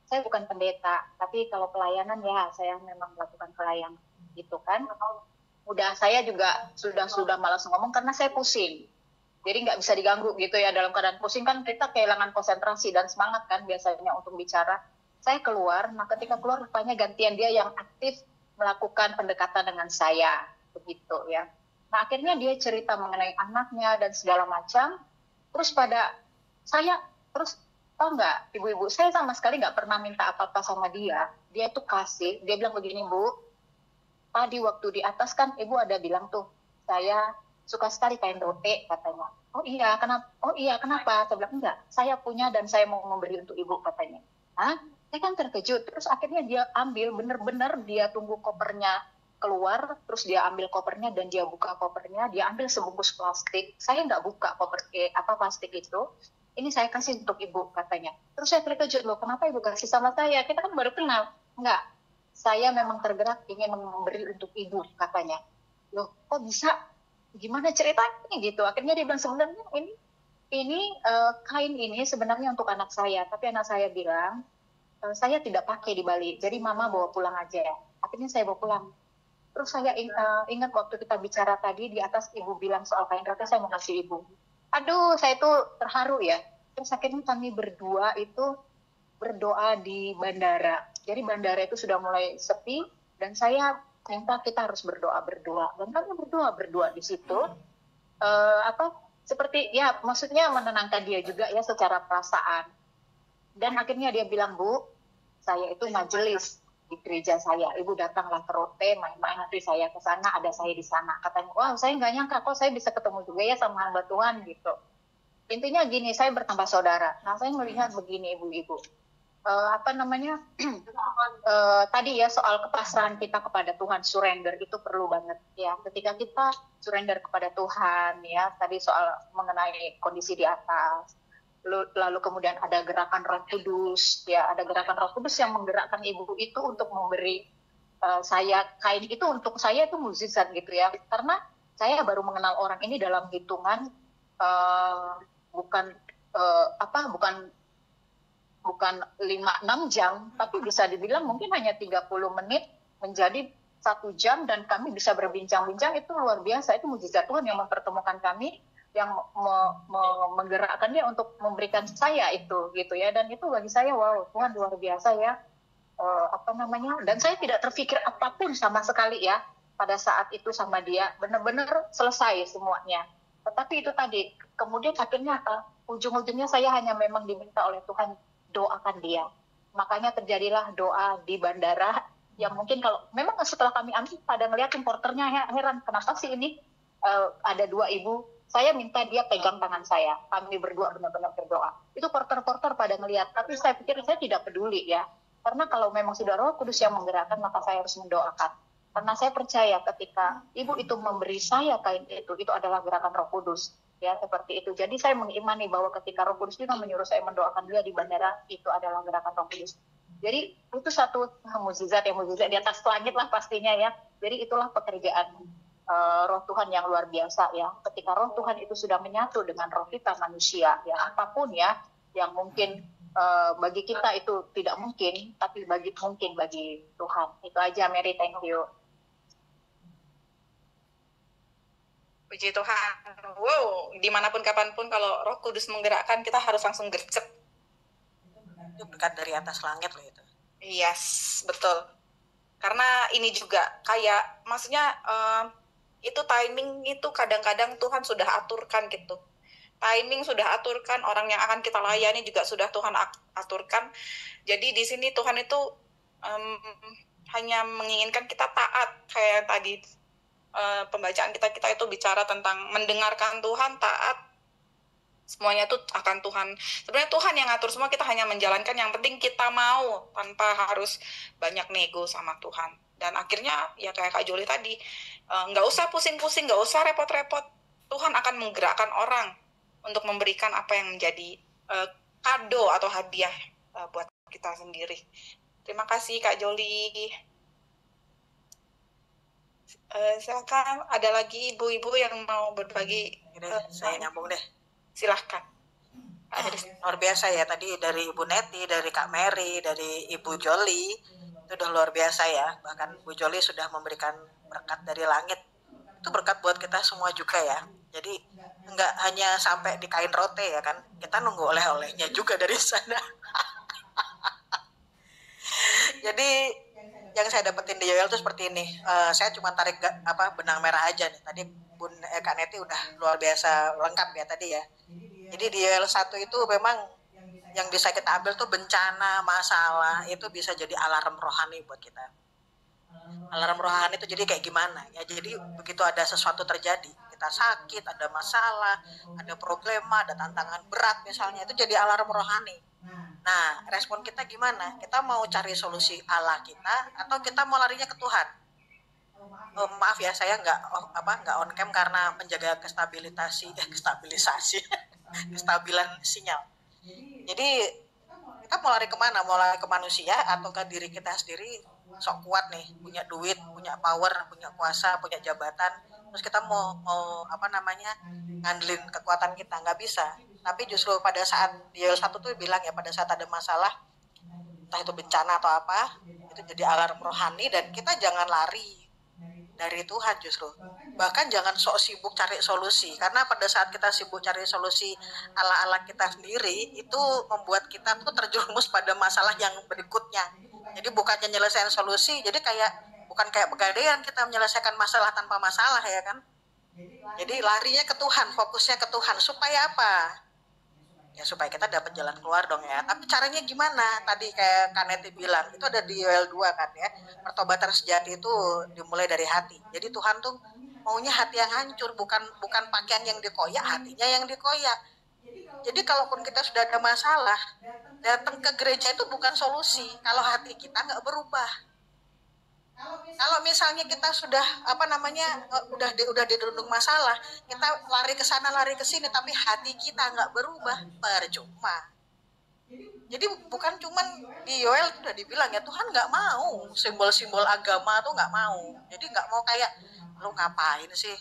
Saya bukan pendeta, tapi kalau pelayanan ya saya memang melakukan pelayanan gitu kan. Udah saya juga sudah malas ngomong karena saya pusing. Jadi nggak bisa diganggu gitu ya, dalam keadaan pusing kan kita kehilangan konsentrasi dan semangat kan biasanya untuk bicara. Saya keluar, nah ketika keluar rupanya gantian dia yang aktif melakukan pendekatan dengan saya, begitu ya. Nah akhirnya dia cerita mengenai anaknya dan segala macam, terus pada saya, terus tahu nggak ibu-ibu, saya sama sekali nggak pernah minta apa-apa sama dia tuh kasih, dia bilang begini, Bu, tadi waktu di atas kan ibu ada bilang tuh, saya suka sekali kain rote katanya. Oh iya, kenapa? Saya bilang enggak, saya punya dan saya mau memberi untuk ibu katanya. Hah? Saya kan terkejut. Terus akhirnya dia ambil, bener-bener dia tunggu kopernya keluar, terus dia ambil kopernya dan dia buka kopernya, dia ambil sebungkus plastik. Saya nggak buka plastik itu. Ini saya kasih untuk ibu katanya. Terus saya terkejut, loh kenapa ibu kasih sama saya? Kita kan baru kenal. Enggak. Saya memang tergerak ingin memberi untuk ibu katanya. Loh kok bisa? Gimana ceritanya gitu? Akhirnya dia bilang sebenarnya ini kain ini sebenarnya untuk anak saya, tapi anak saya bilang saya tidak pakai di Bali, jadi mama bawa pulang aja. Akhirnya saya bawa pulang. Terus saya ingat waktu kita bicara tadi di atas ibu bilang soal kain rote, saya mau kasih ibu. Aduh, saya tuh terharu ya. Terus akhirnya kami berdua itu berdoa di bandara. Jadi bandara itu sudah mulai sepi dan saya minta kita harus berdoa. Dan kami berdoa di situ. Seperti ya maksudnya menenangkan dia juga ya secara perasaan. Dan akhirnya dia bilang, Bu, saya itu majelis di gereja saya. Ibu datanglah ke Rote, main-main nanti saya ke sana, ada saya di sana. Katanya, wow, saya nggak nyangka kok saya bisa ketemu juga ya sama hamba Tuhan gitu. Intinya gini, saya bertambah saudara. Nah, saya melihat begini ibu-ibu. Tadi ya soal kepasrahan kita kepada Tuhan, surrender itu perlu banget ya. Ketika kita surrender kepada Tuhan ya, tadi soal mengenai kondisi di atas. Lalu kemudian ada gerakan Roh Kudus ya, ada gerakan Roh Kudus yang menggerakkan ibu itu untuk memberi saya kain itu, untuk saya itu mukjizat gitu ya, karena saya baru mengenal orang ini dalam hitungan bukan 5-6 jam, tapi bisa dibilang mungkin hanya 30 menit menjadi 1 jam dan kami bisa berbincang-bincang. Itu luar biasa, itu mukjizat Tuhan yang mempertemukan kami, yang menggerakkan dia untuk memberikan saya itu gitu ya. Dan itu bagi saya, wow, Tuhan luar biasa ya. Dan saya tidak terpikir apapun sama sekali ya pada saat itu sama dia, benar-benar selesai semuanya. Tetapi itu tadi, kemudian akhirnya ujung-ujungnya saya hanya memang diminta oleh Tuhan doakan dia. Makanya terjadilah doa di bandara yang mungkin kalau memang setelah kami ambil pada ngeliatin porternya heran, kenapa sih ini ada 2 ibu, saya minta dia pegang tangan saya, kami berdua benar-benar berdoa. Itu porter-porter pada ngeliat, tapi saya pikir saya tidak peduli ya, karena kalau memang sudah Roh Kudus yang menggerakkan maka saya harus mendoakan. Karena saya percaya ketika ibu itu memberi saya kain itu adalah gerakan Roh Kudus. Ya, seperti itu. Jadi saya mengimani bahwa ketika Roh Kudus juga menyuruh saya mendoakan dia di bandara, itu adalah gerakan Roh Kudus. Jadi itu satu mukjizat di atas langit lah pastinya ya. Jadi itulah pekerjaan Roh Tuhan yang luar biasa ya. Ketika Roh Tuhan itu sudah menyatu dengan roh kita manusia, ya apapun ya yang mungkin bagi kita itu tidak mungkin, tapi mungkin bagi Tuhan. Itu aja, Mary, thank you. Puji Tuhan. Wow, dimanapun kapanpun kalau Roh Kudus menggerakkan kita harus langsung gercep. Itu berkat dari atas langit loh itu. Yes, betul. Karena ini juga kayak, maksudnya itu timing itu kadang-kadang Tuhan sudah aturkan gitu. Timing sudah aturkan, orang yang akan kita layani juga sudah Tuhan aturkan. Jadi di sini Tuhan itu hanya menginginkan kita taat kayak tadi pembacaan kita itu bicara tentang mendengarkan Tuhan, taat, semuanya itu akan Tuhan. Sebenarnya Tuhan yang ngatur semua, kita hanya menjalankan, yang penting kita mau tanpa harus banyak nego sama Tuhan. Dan akhirnya ya kayak Kak Joli tadi, nggak usah pusing-pusing, nggak usah repot-repot. Tuhan akan menggerakkan orang untuk memberikan apa yang menjadi kado atau hadiah buat kita sendiri. Terima kasih Kak Joli. Silakan, ada lagi ibu-ibu yang mau berbagi. Saya nyambung deh. Silahkan. Luar biasa ya, tadi dari Ibu Neti, dari Kak Mary, dari Ibu Joli, itu udah luar biasa ya. Bahkan Ibu Joli sudah memberikan berkat dari langit. Itu berkat buat kita semua juga ya. Jadi nggak hanya sampai di kain rote ya kan, kita nunggu oleh-olehnya juga dari sana. Jadi yang saya dapetin di Yoel itu seperti ini. Saya cuma tarik benang merah aja nih. Tadi Kak Neti udah luar biasa lengkap ya tadi ya. Jadi di Yoel 1 itu memang yang bisa kita ambil tuh bencana, masalah, itu bisa jadi alarm rohani buat kita. Alarm rohani itu jadi kayak gimana? Ya jadi begitu ada sesuatu terjadi, kita sakit, ada masalah, ada problema, ada tantangan berat misalnya, itu jadi alarm rohani. Nah, respon kita gimana? Kita mau cari solusi Allah kita atau kita mau larinya ke Tuhan? Maaf ya, saya nggak on cam karena menjaga kestabilan sinyal. Jadi kita mau lari kemana? Mau lari ke manusia atau ke diri kita sendiri? Sok kuat nih, punya duit, punya power, punya kuasa, punya jabatan. Terus kita mau ngandelin kekuatan kita, nggak bisa. Tapi justru pada saat Yoel 1 tuh bilang ya, pada saat ada masalah, entah itu bencana atau apa, itu jadi alarm rohani, dan kita jangan lari dari Tuhan justru. Bahkan jangan sok sibuk cari solusi, karena pada saat kita sibuk cari solusi ala-ala kita sendiri, itu membuat kita tuh terjerumus pada masalah yang berikutnya. Jadi bukannya nyelesain solusi, jadi bukan kayak pegadaian kita menyelesaikan masalah tanpa masalah ya kan. Jadi larinya ke Tuhan, fokusnya ke Tuhan. Supaya apa? Ya supaya kita dapat jalan keluar dong ya. Tapi caranya gimana? Tadi kayak Kak Neti bilang, itu ada di Yoel 2 kan ya. Pertobatan sejati itu dimulai dari hati. Jadi Tuhan tuh maunya hati yang hancur, bukan pakaian yang dikoyak, hatinya yang dikoyak. Jadi kalaupun kita sudah ada masalah, datang ke gereja itu bukan solusi kalau hati kita nggak berubah. Kalau misalnya kita sudah udah dirundung masalah, kita lari ke sana lari ke sini, tapi hati kita nggak berubah, percuma. Jadi bukan cuman di Yoel udah dibilang ya, Tuhan nggak mau simbol-simbol agama tuh nggak mau. Jadi nggak mau kayak lu ngapain sih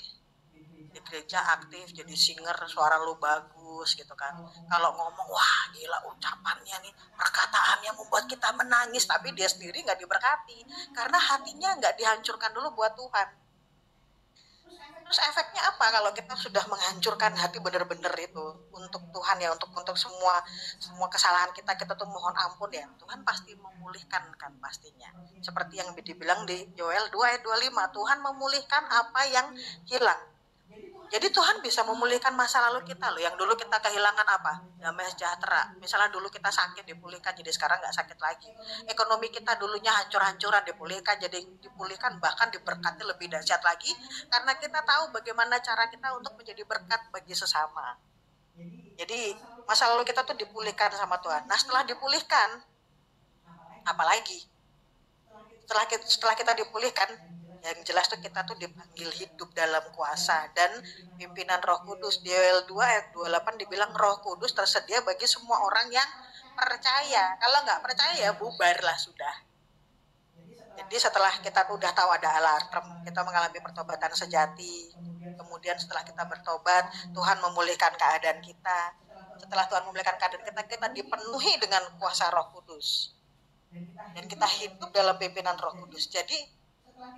di gereja aktif jadi singer, suara lu bagus gitu kan. Kalau ngomong wah gila ucapannya nih, perkataannya membuat kita menangis, tapi dia sendiri nggak diberkati karena hatinya nggak dihancurkan dulu buat Tuhan. Terus efeknya apa kalau kita sudah menghancurkan hati bener-bener itu untuk Tuhan ya, untuk semua kesalahan kita tuh mohon ampun ya, Tuhan pasti memulihkan kan pastinya. Seperti yang dibilang di Yoel 2 ayat 25, Tuhan memulihkan apa yang hilang. Jadi Tuhan bisa memulihkan masa lalu kita loh, yang dulu kita kehilangan apa? Damai sejahtera. Misalnya dulu kita sakit, dipulihkan jadi sekarang nggak sakit lagi. Ekonomi kita dulunya hancur-hancuran, dipulihkan, bahkan diberkati lebih dahsyat lagi, karena kita tahu bagaimana cara kita untuk menjadi berkat bagi sesama. Jadi masa lalu kita tuh dipulihkan sama Tuhan. Nah setelah dipulihkan, apalagi? Setelah kita dipulihkan, yang jelas tuh kita tuh dipanggil hidup dalam kuasa dan pimpinan Roh Kudus. Di Yoel 2 ayat 28 dibilang Roh Kudus tersedia bagi semua orang yang percaya. Kalau nggak percaya ya bubarlah sudah. Jadi setelah kita tuh udah tahu ada alarm, kita mengalami pertobatan sejati. Kemudian setelah kita bertobat, Tuhan memulihkan keadaan kita. Setelah Tuhan memulihkan keadaan kita dipenuhi dengan kuasa Roh Kudus. Dan kita hidup dalam pimpinan Roh Kudus. Jadi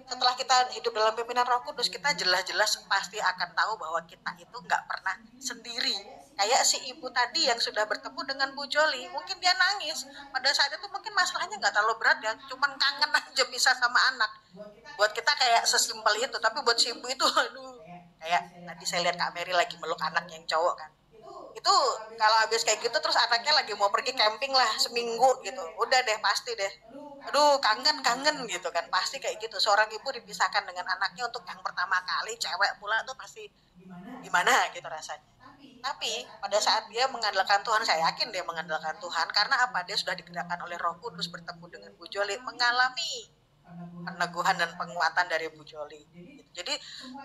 setelah kita hidup dalam pimpinan Roh Kudus, kita jelas-jelas pasti akan tahu bahwa kita itu nggak pernah sendiri. Kayak si ibu tadi yang sudah bertemu dengan Bu Joli, mungkin dia nangis. Pada saat itu mungkin masalahnya nggak terlalu berat ya, cuman kangen aja bisa sama anak. Buat kita kayak sesimpel itu, tapi buat si ibu itu, aduh. Kayak tadi saya lihat Kak Mary lagi meluk anak yang cowok kan. Itu kalau habis kayak gitu terus anaknya lagi mau pergi camping lah seminggu gitu, udah deh pasti deh, aduh kangen gitu kan, pasti kayak gitu. Seorang ibu dipisahkan dengan anaknya untuk yang pertama kali, cewek pula tuh pasti gimana gitu rasanya. Tapi pada saat dia mengandalkan Tuhan, saya yakin dia mengandalkan Tuhan, karena apa? Dia sudah digerakkan oleh Roh Kudus bertemu dengan Bu Joli, mengalami peneguhan dan penguatan dari Bu Joli. Jadi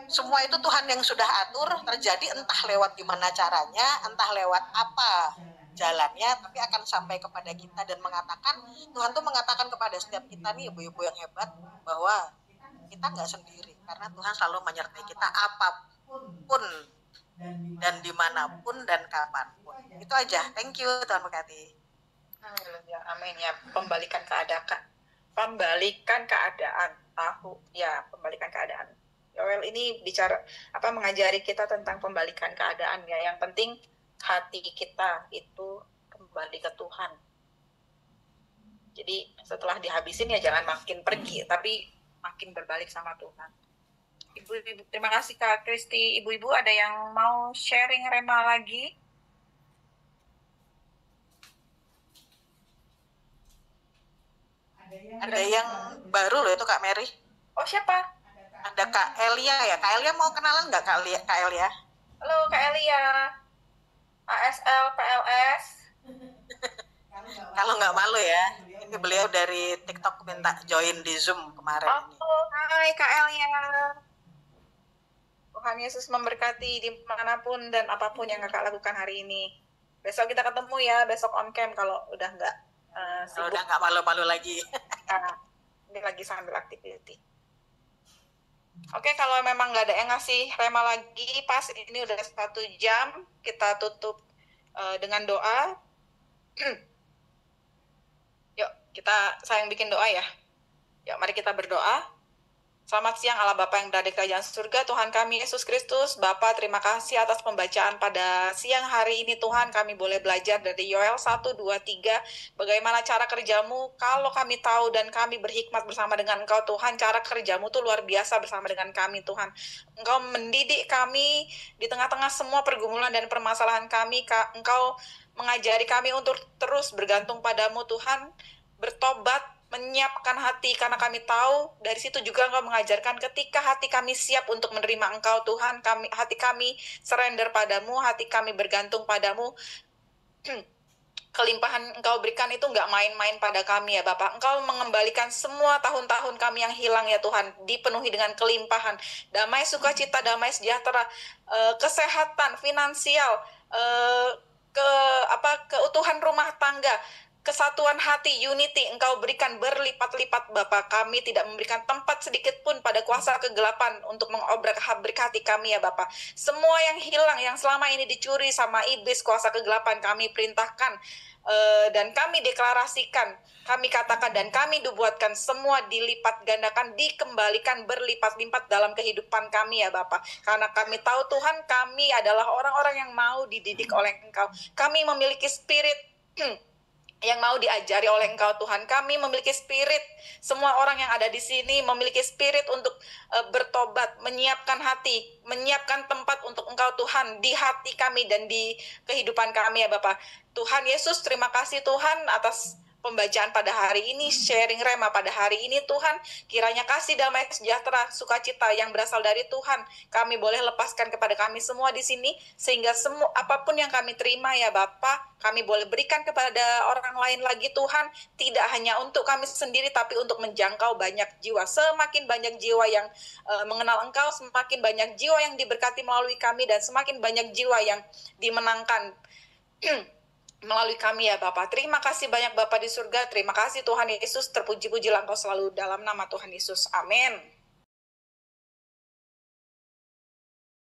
semua itu Tuhan yang sudah atur terjadi, entah lewat gimana caranya, entah lewat apa jalannya, tapi akan sampai kepada kita dan mengatakan, Tuhan tuh mengatakan kepada setiap kita nih ibu-ibu yang hebat bahwa kita nggak sendiri, karena Tuhan selalu menyertai kita apapun dan dimanapun dan kapanpun. Itu aja. Thank you, Tuhan berkati. Amin ya. Pembalikan keadaan. Pembalikan keadaan. Yoel ini bicara mengajari kita tentang pembalikan keadaan ya. Yang penting hati kita itu kembali ke Tuhan. Jadi setelah dihabisin ya jangan makin pergi, tapi makin berbalik sama Tuhan. Ibu-ibu, terima kasih Kak Kristi. Ibu-ibu ada yang mau sharing rema lagi? Ada yang baru loh itu Kak Mary. Oh siapa? Ada Kak Elia ya. Kak Elia mau kenalan nggak Kak Elia? Halo Kak Elia. ASL, PLS. Kalau nggak malu ya. Ini beliau dari TikTok minta join di Zoom kemarin. Hai Kak Elia. Tuhan Yesus memberkati dimanapun dan apapun yang kakak lakukan hari ini. Besok kita ketemu ya, besok on cam kalau udah nggak sibuk. Udah nggak malu-malu lagi. Ini lagi sambil activity. Oke, kalau memang nggak ada yang ngasih rema lagi, pas ini udah 1 jam, kita tutup dengan doa. Yuk, saya yang bikin doa ya. Yuk, mari kita berdoa. Selamat siang Allah Bapa yang berada di kerajaan surga, Tuhan kami Yesus Kristus. Bapa, terima kasih atas pembacaan pada siang hari ini Tuhan. Kami boleh belajar dari Yoel 1, 2, 3. Bagaimana cara kerjamu, kalau kami tahu dan kami berhikmat bersama dengan Engkau Tuhan. Cara kerjamu tuh luar biasa bersama dengan kami Tuhan. Engkau mendidik kami di tengah-tengah semua pergumulan dan permasalahan kami. Engkau mengajari kami untuk terus bergantung padamu Tuhan. Bertobat, menyiapkan hati, karena kami tahu dari situ juga Engkau mengajarkan ketika hati kami siap untuk menerima Engkau Tuhan, hati kami surrender padamu, hati kami bergantung padamu. Kelimpahan Engkau berikan itu nggak main-main pada kami ya Bapak. Engkau mengembalikan semua tahun-tahun kami yang hilang ya Tuhan, dipenuhi dengan kelimpahan, damai, sukacita, damai, sejahtera, kesehatan, finansial, keutuhan rumah tangga, kesatuan hati, unity, Engkau berikan berlipat-lipat Bapak. Kami tidak memberikan tempat sedikit pun pada kuasa kegelapan untuk mengobrak-abrik hati kami ya Bapak. Semua yang hilang, yang selama ini dicuri sama iblis, kuasa kegelapan, kami perintahkan dan kami deklarasikan, kami katakan dan kami dibuatkan semua dilipat gandakan, dikembalikan berlipat-lipat dalam kehidupan kami ya Bapak. Karena kami tahu Tuhan, kami adalah orang-orang yang mau dididik oleh Engkau. Kami memiliki spirit yang mau diajari oleh Engkau Tuhan. Kami memiliki spirit, semua orang yang ada di sini memiliki spirit untuk bertobat, menyiapkan hati, menyiapkan tempat untuk Engkau Tuhan di hati kami dan di kehidupan kami ya Bapak. Tuhan Yesus, terima kasih Tuhan atas pembacaan pada hari ini, sharing rema pada hari ini Tuhan. Kiranya kasih, damai, sejahtera, sukacita yang berasal dari Tuhan kami boleh lepaskan kepada kami semua di sini, sehingga semua apapun yang kami terima ya Bapa, kami boleh berikan kepada orang lain lagi Tuhan, tidak hanya untuk kami sendiri tapi untuk menjangkau banyak jiwa. Semakin banyak jiwa yang mengenal Engkau, semakin banyak jiwa yang diberkati melalui kami, dan semakin banyak jiwa yang dimenangkan melalui kami ya Bapak. Terima kasih banyak Bapak di surga. Terima kasih Tuhan Yesus. Terpuji-pujilah Engkau selalu dalam nama Tuhan Yesus. Amin.